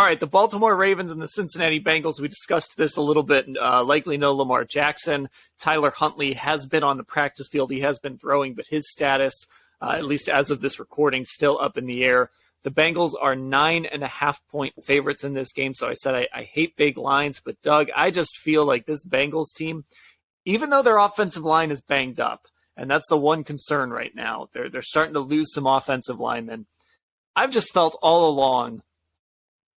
right, the Baltimore Ravens and the Cincinnati Bengals, we discussed this a little bit. Likely no Lamar Jackson. Tyler Huntley has been on the practice field. He has been throwing, but his status, at least as of this recording, still up in the air. The Bengals are 9.5-point favorites in this game. So I said I hate big lines, but Doug, I just feel like this Bengals team, even though their offensive line is banged up, and that's the one concern right now, they're starting to lose some offensive linemen. I've just felt all along,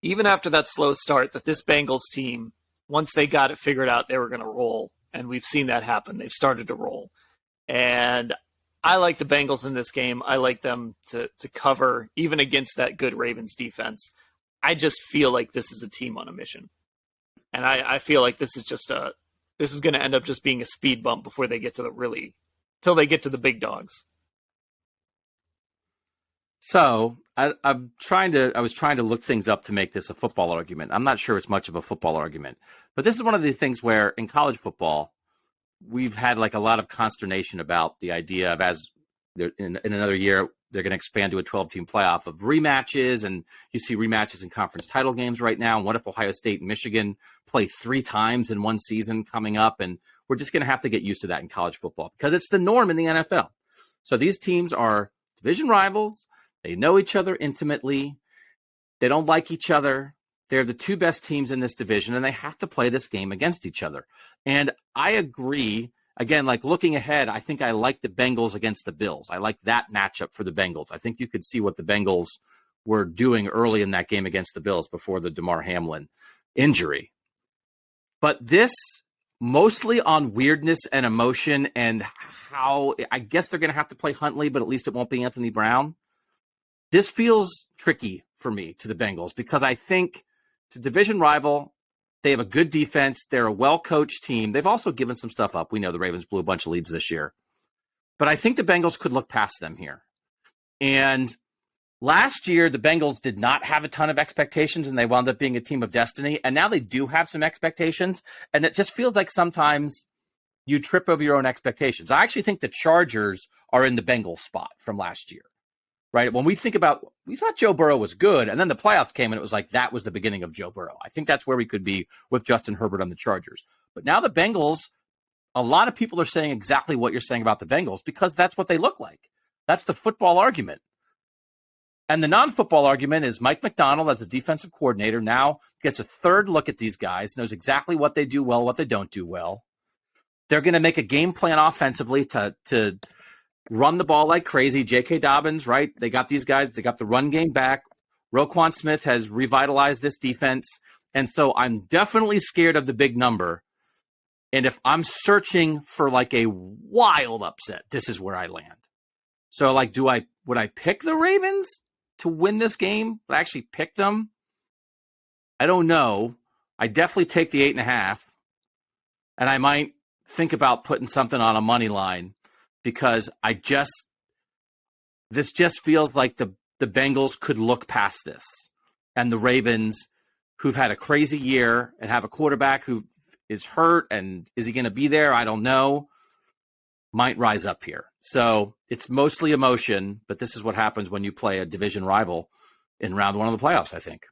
even after that slow start, that this Bengals team, once they got it figured out, they were going to roll. And we've seen that happen. They've started to roll. And I like the Bengals in this game. I like them to cover, even against that good Ravens defense. I just feel like this is a team on a mission. And I feel like this is going to end up just being a speed bump before they get to till they get to the big dogs. So I was trying to look things up to make this a football argument. I'm not sure it's much of a football argument, but this is one of the things where in college football, we've had like a lot of consternation about the idea of, as in another year, they're going to expand to a 12-team playoff of rematches. And you see rematches in conference title games right now. And what if Ohio State and Michigan play 3 times in one season coming up? And we're just going to have to get used to that in college football because it's the norm in the NFL. So these teams are division rivals. They know each other intimately. They don't like each other. They're the 2 best teams in this division, and they have to play this game against each other. And I agree. Again, like looking ahead, I think I like the Bengals against the Bills. I like that matchup for the Bengals. I think you could see what the Bengals were doing early in that game against the Bills before the Damar Hamlin injury. But this, mostly on weirdness and emotion and how, I guess they're going to have to play Huntley, but at least it won't be Anthony Brown. This feels tricky for me to the Bengals because I think it's a division rival. They have a good defense. They're a well-coached team. They've also given some stuff up. We know the Ravens blew a bunch of leads this year. But I think the Bengals could look past them here. And last year, the Bengals did not have a ton of expectations, and they wound up being a team of destiny. And now they do have some expectations. And it just feels like sometimes you trip over your own expectations. I actually think the Chargers are in the Bengals spot from last year. Right? When we thought Joe Burrow was good, and then the playoffs came, and it was like that was the beginning of Joe Burrow. I think that's where we could be with Justin Herbert on the Chargers. But now the Bengals, a lot of people are saying exactly what you're saying about the Bengals because that's what they look like. That's the football argument. And the non-football argument is Mike Macdonald, as a defensive coordinator, now gets a third look at these guys, knows exactly what they do well, what they don't do well. They're going to make a game plan offensively to run the ball like crazy. J.K. Dobbins, right? They got these guys. They got the run game back. Roquan Smith has revitalized this defense. And so I'm definitely scared of the big number. And if I'm searching for like a wild upset, this is where I land. So like, would I pick the Ravens to win this game? Would I actually pick them? I don't know. I definitely take the 8.5. And I might think about putting something on a money line. Because this just feels like the Bengals could look past this. And the Ravens, who've had a crazy year and have a quarterback who is hurt and is he going to be there? I don't know. Might rise up here. So it's mostly emotion, but this is what happens when you play a division rival in round 1 of the playoffs, I think.